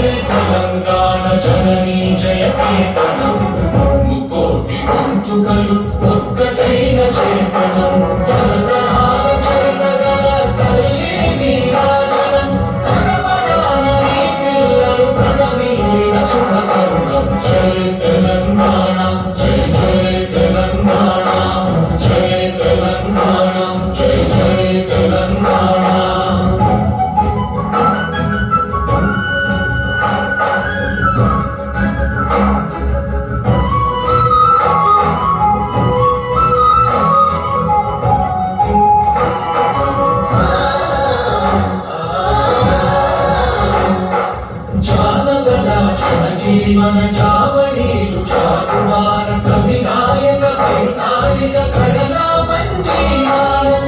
తెలంగాణ జననీ జయ కేతనం ముకోటి గొంతుకలు ఒక్కటైన చేతనం తరతరాల చరితగల తల్లి నీరాజనం తరతరాల నీ పిల్లలు ప్రణమిల్లిన శుభతరుణం జయ తెలంగాణ జయ జయ తెలంగాణ జయ తెలంగాణ జయ జయ తెలంగాణ. జీవన జావళీలు చాటువార కవి నాయక వైతాళిక కళలా మంజీవానం